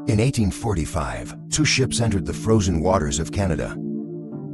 In 1845, two ships entered the frozen waters of Canada.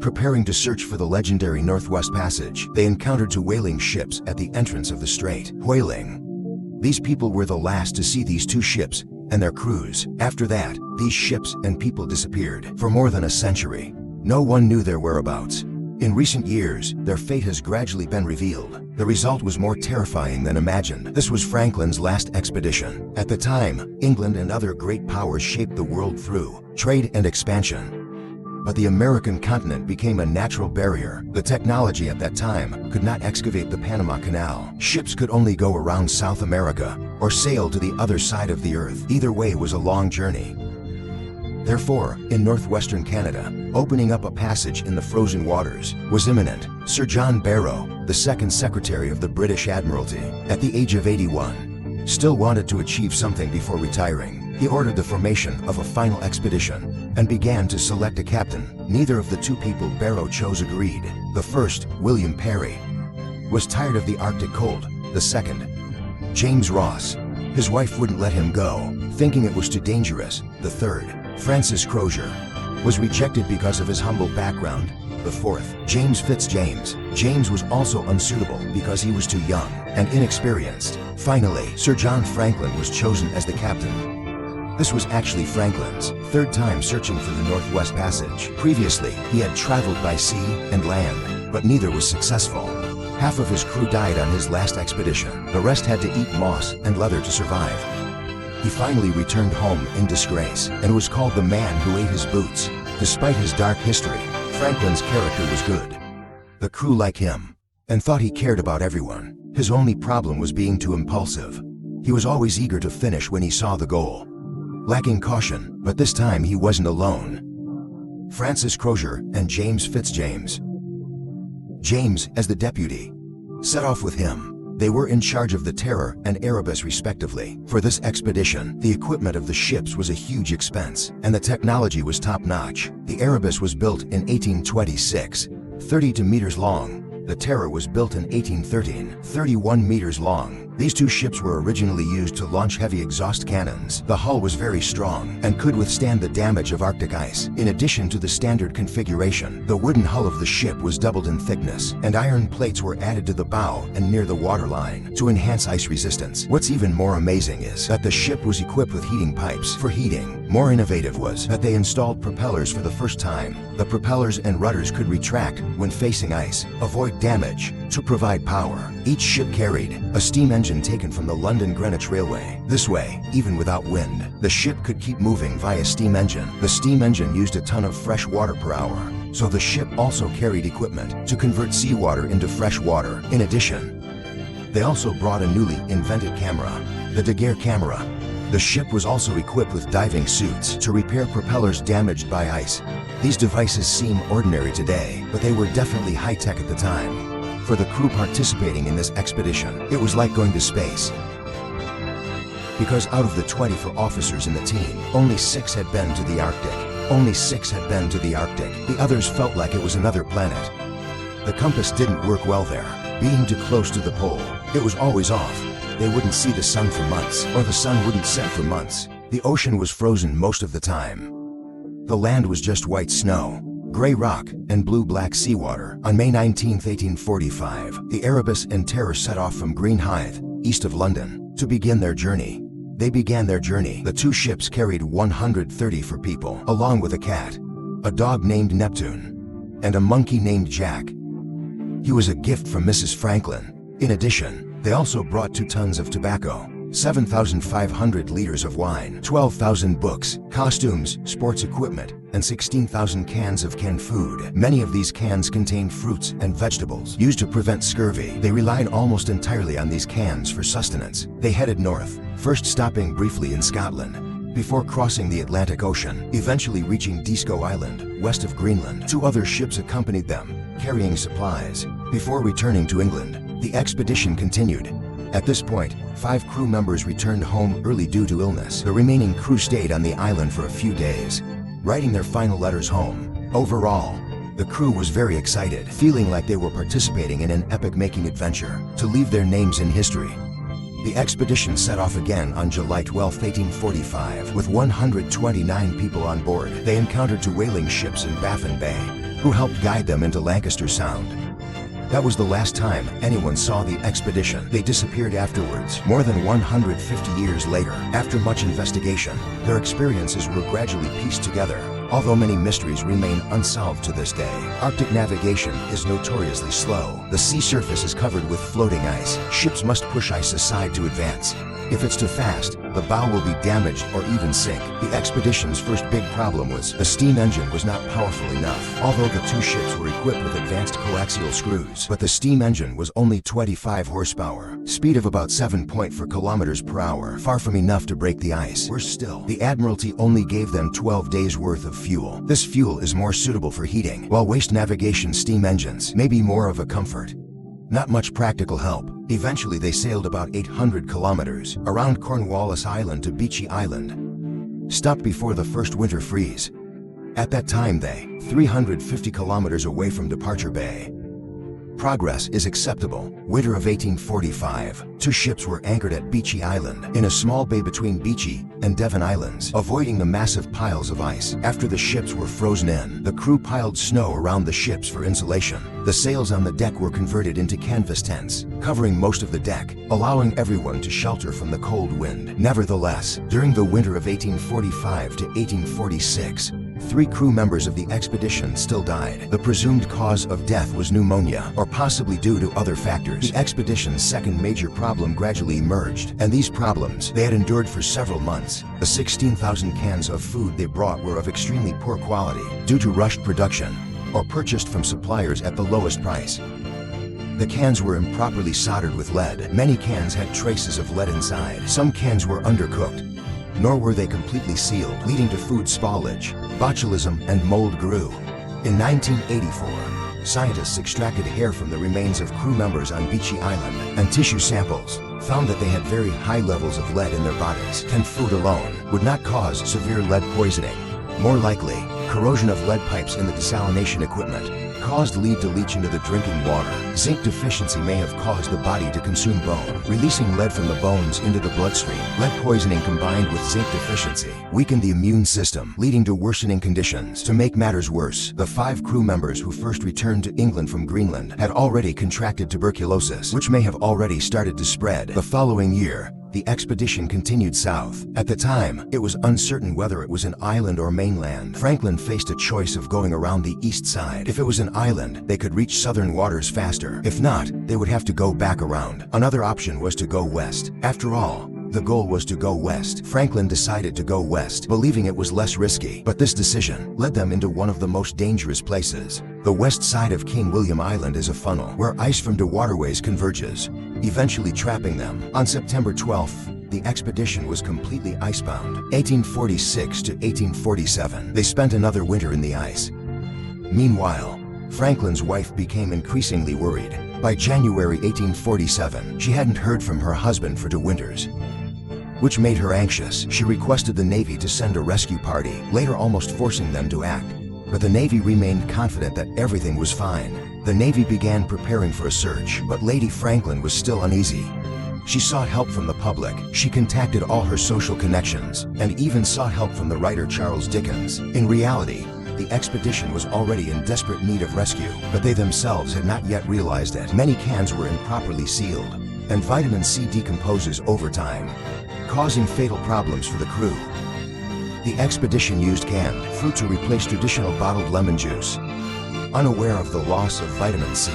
Preparing to search for the legendary Northwest Passage, they encountered two whaling ships at the entrance of the strait. Whaling. These people were the last to see these two ships and their crews. After that, these ships and people disappeared. For more than a century, no one knew their whereabouts. In recent years, their fate has gradually been revealed. The result was more terrifying than imagined. This was Franklin's last expedition. At the time, England and other great powers shaped the world through trade and expansion. But the American continent became a natural barrier. The technology at that time could not excavate the Panama Canal. Ships could only go around South America or sail to the other side of the earth. Either way was a long journey. Therefore, in northwestern Canada, opening up a passage in the frozen waters was imminent. Sir John Barrow, the second Secretary of the British Admiralty, at the age of 81, still wanted to achieve something before retiring. He ordered the formation of a final expedition and began to select a captain. Neither of the two people Barrow chose agreed. The first, William Parry, was tired of the Arctic cold. The second, James Ross, his wife wouldn't let him go, thinking it was too dangerous. The third, Francis Crozier, was rejected because of his humble background. The fourth, James Fitzjames. James was also unsuitable because he was too young and inexperienced. Finally, Sir John Franklin was chosen as the captain. This was actually Franklin's third time searching for the Northwest Passage. Previously, he had traveled by sea and land, but neither was successful. Half of his crew died on his last expedition. The rest had to eat moss and leather to survive. He finally returned home in disgrace and was called the man who ate his boots. Despite his dark history, Franklin's character was good. The crew liked him and thought he cared about everyone. His only problem was being too impulsive. He was always eager to finish when he saw the goal. Lacking caution, but this time he wasn't alone. Francis Crozier and James Fitzjames. James, as the deputy, set off with him. They were in charge of the Terror and Erebus respectively. For this expedition, the equipment of the ships was a huge expense, and the technology was top-notch. The Erebus was built in 1826, 32 meters long. The Terror was built in 1813, 31 meters long. These two ships were originally used to launch heavy exhaust cannons. The hull was very strong and could withstand the damage of Arctic ice. In addition to the standard configuration, the wooden hull of the ship was doubled in thickness, and iron plates were added to the bow and near the waterline to enhance ice resistance. What's even more amazing is that the ship was equipped with heating pipes for heating. More innovative was that they installed propellers for the first time. The propellers and rudders could retract when facing ice, avoid damage, to provide power. Each ship carried a steam engine taken from the London Greenwich Railway. This way, even without wind, the ship could keep moving via steam engine. The steam engine used a ton of fresh water per hour, so the ship also carried equipment to convert seawater into fresh water. In addition, they also brought a newly invented camera, the Daguerre camera. The ship was also equipped with diving suits to repair propellers damaged by ice. These devices seem ordinary today, but they were definitely high-tech at the time. For the crew participating in this expedition, it was like going to space. Because out of the 24 officers in the team, only 6 had been to the Arctic. Only 6 had been to the Arctic. The others felt like it was another planet. The compass didn't work well there. Being too close to the pole, it was always off. They wouldn't see the sun for months, or the sun wouldn't set for months. The ocean was frozen most of the time. The land was just white snow, gray rock, and blue-black seawater. On May 19, 1845, the Erebus and Terror set off from Greenhithe, east of London, to begin their journey. They began their journey. The two ships carried 134 people, along with a cat, a dog named Neptune, and a monkey named Jack. He was a gift from Mrs. Franklin. In addition, they also brought 2 tons of tobacco, 7,500 liters of wine, 12,000 books, costumes, sports equipment, and 16,000 cans of canned food. Many of these cans contained fruits and vegetables used to prevent scurvy. They relied almost entirely on these cans for sustenance. They headed north, first stopping briefly in Scotland, before crossing the Atlantic Ocean, eventually reaching Disco Island, west of Greenland. 2 other ships accompanied them, carrying supplies. Before returning to England, the expedition continued. At this point, 5 crew members returned home early due to illness. The remaining crew stayed on the island for a few days, writing their final letters home. Overall, the crew was very excited, feeling like they were participating in an epic-making adventure to leave their names in history. The expedition set off again on July 12, 1845, with 129 people on board. They encountered two whaling ships in Baffin Bay, who helped guide them into Lancaster Sound. That was the last time anyone saw the expedition. They disappeared afterwards. More than 150 years later, after much investigation, their experiences were gradually pieced together. Although many mysteries remain unsolved to this day, Arctic navigation is notoriously slow. The sea surface is covered with floating ice. Ships must push ice aside to advance. If it's too fast, the bow will be damaged or even sink. The expedition's first big problem was the steam engine was not powerful enough. Although the two ships were equipped with advanced coaxial screws, but the steam engine was only 25 horsepower, speed of about 7.4 kilometers per hour, far from enough to break the ice. Worse still, the Admiralty only gave them 12 days worth of fuel. This fuel is more suitable for heating, while waste navigation steam engines may be more of a comfort. Not much practical help. Eventually they sailed about 800 kilometers around Cornwallis Island to Beechey Island, stopped before the first winter freeze. At that time they 350 kilometers away from Departure Bay. Progress is acceptable. Winter of 1845, two ships were anchored at Beechey Island, in a small bay between Beechey and Devon Islands, avoiding the massive piles of ice. After the ships were frozen in, the crew piled snow around the ships for insulation. The sails on the deck were converted into canvas tents, covering most of the deck, allowing everyone to shelter from the cold wind. Nevertheless, during the winter of 1845 to 1846, 3 crew members of the expedition still died. The presumed cause of death was pneumonia, or possibly due to other factors. The expedition's second major problem gradually emerged, and these problems they had endured for several months. The 16,000 cans of food they brought were of extremely poor quality, due to rushed production, or purchased from suppliers at the lowest price. The cans were improperly soldered with lead. Many cans had traces of lead inside. Some cans were undercooked, nor were they completely sealed, leading to food spoilage. Botulism and mold grew. In 1984, scientists extracted hair from the remains of crew members on Beechey Island, and tissue samples found that they had very high levels of lead in their bodies. And food alone would not cause severe lead poisoning. More likely, corrosion of lead pipes in the desalination equipment caused lead to leach into the drinking water. Zinc deficiency may have caused the body to consume bone, releasing lead from the bones into the bloodstream. Lead poisoning combined with zinc deficiency weakened the immune system, leading to worsening conditions. To make matters worse, the 5 crew members who first returned to England from Greenland had already contracted tuberculosis, which may have already started to spread. The following year, the expedition continued south. At the time, it was uncertain whether it was an island or mainland. Franklin faced a choice of going around the east side. If it was an island, they could reach southern waters faster. If not, they would have to go back around. Another option was to go west. After all, the goal was to go west. Franklin decided to go west, believing it was less risky. But this decision led them into one of the most dangerous places. The west side of King William Island is a funnel where ice from 2 waterways converges, eventually trapping them. On September 12th, the expedition was completely icebound. 1846 to 1847, they spent another winter in the ice. Meanwhile, Franklin's wife became increasingly worried. By January 1847, she hadn't heard from her husband for 2 winters, which made her anxious. She requested the Navy to send a rescue party, later almost forcing them to act. But the Navy remained confident that everything was fine. The Navy began preparing for a search, but Lady Franklin was still uneasy. She sought help from the public. She contacted all her social connections, and even sought help from the writer Charles Dickens. In reality, the expedition was already in desperate need of rescue, but they themselves had not yet realized it. Many cans were improperly sealed, and vitamin C decomposes over time, causing fatal problems for the crew. The expedition used canned fruit to replace traditional bottled lemon juice, unaware of the loss of vitamin C.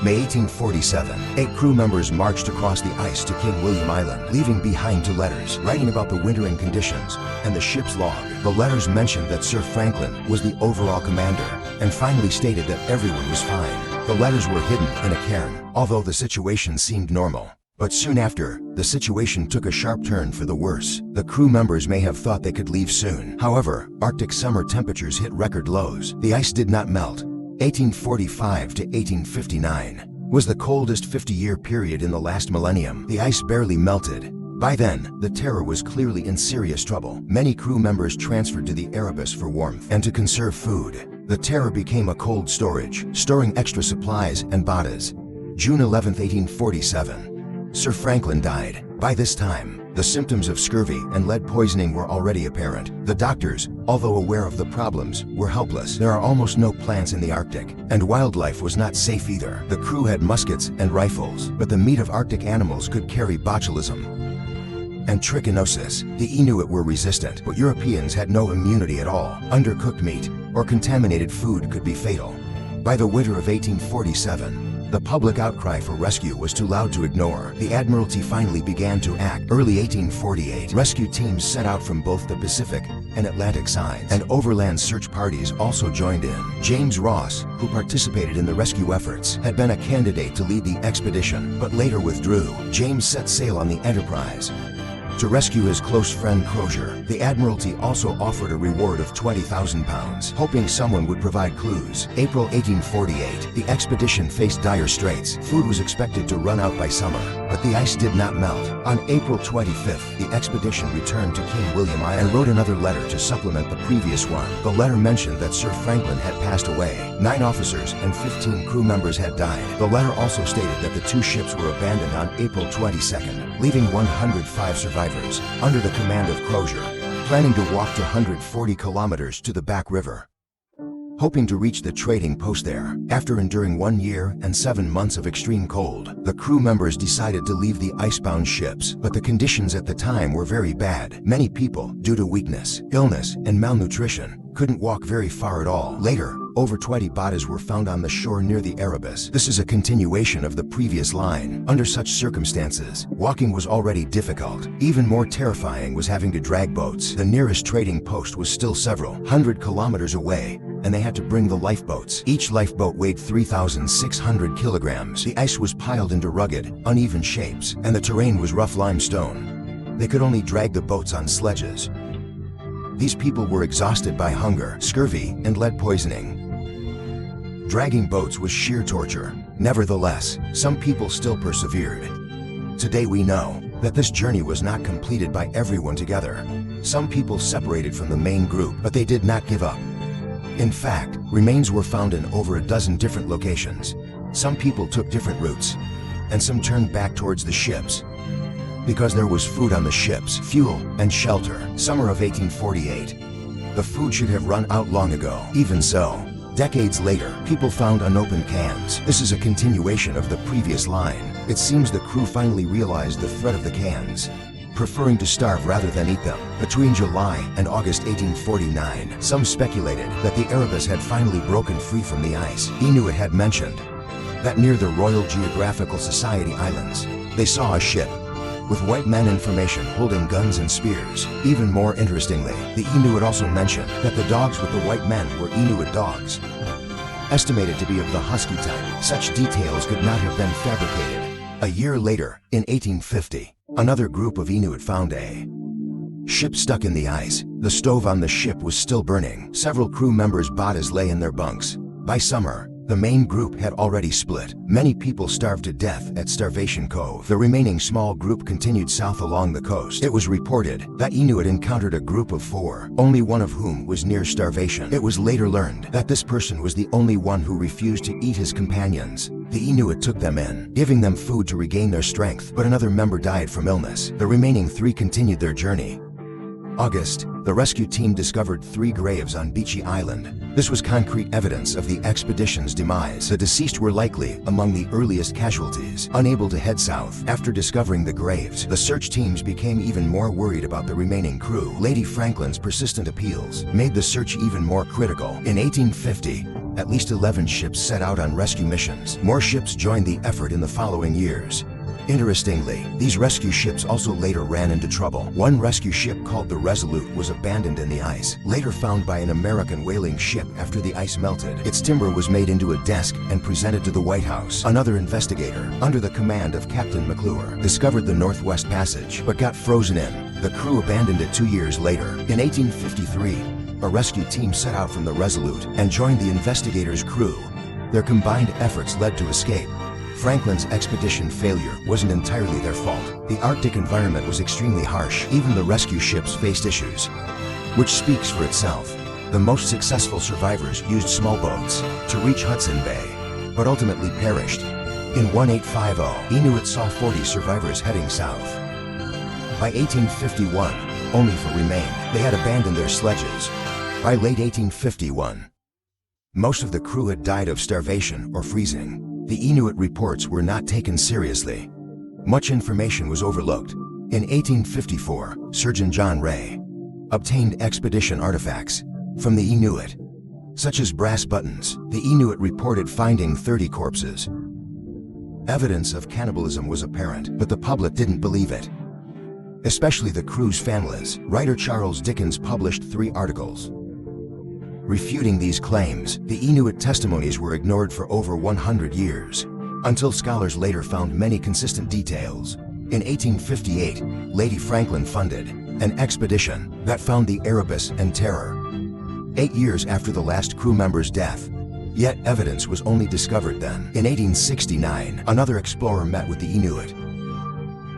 May 1847, 8 crew members marched across the ice to King William Island, leaving behind 2 letters writing about the wintering conditions and the ship's log. The letters mentioned that Sir Franklin was the overall commander, and finally stated that everyone was fine. The letters were hidden in a cairn, although the situation seemed normal. But soon after, the situation took a sharp turn for the worse. The crew members may have thought they could leave soon. However, Arctic summer temperatures hit record lows. The ice did not melt. 1845 to 1859 was the coldest 50-year period in the last millennium. The ice barely melted. By then, the Terror was clearly in serious trouble. Many crew members transferred to the Erebus for warmth and to conserve food. The Terror became a cold storage, storing extra supplies and bottles. June 11, 1847. Sir Franklin died. By this time, the symptoms of scurvy and lead poisoning were already apparent. The doctors, although aware of the problems, were helpless. There are almost no plants in the Arctic, and wildlife was not safe either. The crew had muskets and rifles, but the meat of Arctic animals could carry botulism and trichinosis. The Inuit were resistant, but Europeans had no immunity at all. Undercooked meat or contaminated food could be fatal. By the winter of 1847, the public outcry for rescue was too loud to ignore. The Admiralty finally began to act. Early 1848, rescue teams set out from both the Pacific and Atlantic sides, and overland search parties also joined in. James Ross, who participated in the rescue efforts, had been a candidate to lead the expedition, but later withdrew. James set sail on the Enterprise to rescue his close friend Crozier. The Admiralty also offered a reward of £20,000, hoping someone would provide clues. April 1848, the expedition faced dire straits. Food was expected to run out by summer, but the ice did not melt. On April 25th, the expedition returned to King William Island and wrote another letter to supplement the previous one. The letter mentioned that Sir Franklin had passed away. 9 officers and 15 crew members had died. The letter also stated that the 2 ships were abandoned on April 22nd, leaving 105 survivors under the command of Crozier, planning to walk 140 kilometers to the Back River, hoping to reach the trading post there. After enduring 1 year and 7 months of extreme cold, the crew members decided to leave the icebound ships, but the conditions at the time were very bad. Many people, due to weakness, illness, and malnutrition, couldn't walk very far at all. Later, over 20 bodies were found on the shore near the Erebus. This is a continuation of the previous line. Under such circumstances, walking was already difficult. Even more terrifying was having to drag boats. The nearest trading post was still several 100 kilometers away, and they had to bring the lifeboats. Each lifeboat weighed 3,600 kilograms. The ice was piled into rugged, uneven shapes, and the terrain was rough limestone. They could only drag the boats on sledges. These people were exhausted by hunger, scurvy, and lead poisoning. Dragging boats was sheer torture. Nevertheless, some people still persevered. Today we know that this journey was not completed by everyone together. Some people separated from the main group, but they did not give up. In fact, remains were found in over a dozen different locations. Some people took different routes, and some turned back towards the ships. Because there was food on the ships, fuel, and shelter. Summer of 1848. The food should have run out long ago. Even so, decades later, people found unopened cans. This is a continuation of the previous line. It seems the crew finally realized the threat of the cans, preferring to starve rather than eat them. Between July and August 1849, some speculated that the Erebus had finally broken free from the ice. Inuit had mentioned that near the Royal Geographical Society Islands, they saw a ship with white men in formation holding guns and spears. Even more interestingly, the Inuit also mentioned that the dogs with the white men were Inuit dogs, estimated to be of the husky type. Such details could not have been fabricated. A year later, in 1850, another group of Inuit found a ship stuck in the ice. The stove on the ship was still burning. Several crew members' bodies lay in their bunks. By summer, the main group had already split. Many people starved to death at Starvation Cove. The remaining small group continued south along the coast. It was reported that Inuit encountered a group of 4, only one of whom was near starvation. It was later learned that this person was the only one who refused to eat his companions. The Inuit took them in, giving them food to regain their strength, but another member died from illness. The remaining 3 continued their journey. August, the rescue team discovered 3 graves on Beechy Island. This was concrete evidence of the expedition's demise. The deceased were likely among the earliest casualties. Unable to head south after discovering the graves, the search teams became even more worried about the remaining crew. Lady Franklin's persistent appeals made the search even more critical. In 1850, at least 11 ships set out on rescue missions. More ships joined the effort in the following years. Interestingly, these rescue ships also later ran into trouble. One rescue ship called the Resolute was abandoned in the ice, later found by an American whaling ship after the ice melted. Its timber was made into a desk and presented to the White House. Another investigator, under the command of Captain McClure, discovered the Northwest Passage, but got frozen in. The crew abandoned it 2 years later. In 1853, a rescue team set out from the Resolute and joined the investigators' crew. Their combined efforts led to escape. Franklin's expedition failure wasn't entirely their fault. The Arctic environment was extremely harsh. Even the rescue ships faced issues, which speaks for itself. The most successful survivors used small boats to reach Hudson Bay, but ultimately perished. In 1850, Inuit saw 40 survivors heading south. By 1851, only 4 remained. They had abandoned their sledges. By late 1851, most of the crew had died of starvation or freezing. The Inuit reports were not taken seriously. Much information was overlooked. In 1854, Surgeon John Ray obtained expedition artifacts from the Inuit, such as brass buttons. The Inuit reported finding 30 corpses. Evidence of cannibalism was apparent, but the public didn't believe it, especially the crew's families. Writer Charles Dickens published 3 articles refuting these claims. The Inuit testimonies were ignored for over 100 years, until scholars later found many consistent details. In 1858, Lady Franklin funded an expedition that found the Erebus and Terror 8 years after the last crew member's death. Yet evidence was only discovered then. In 1869, another explorer met with the Inuit.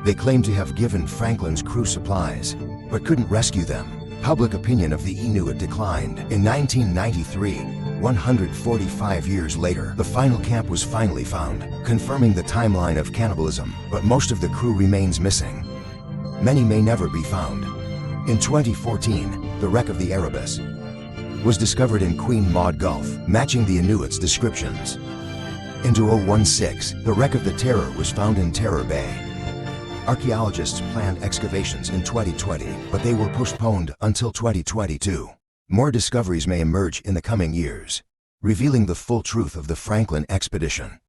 They claimed to have given Franklin's crew supplies, but couldn't rescue them. Public opinion of the Inuit declined. In 1993, 145 years later, the final camp was finally found, confirming the timeline of cannibalism, but most of the crew remains missing. Many may never be found. In 2014, the wreck of the Erebus was discovered in Queen Maud Gulf, matching the Inuits' descriptions. In 2016, the wreck of the Terror was found in Terror Bay. Archaeologists planned excavations in 2020, but they were postponed until 2022. More discoveries may emerge in the coming years, revealing the full truth of the Franklin expedition.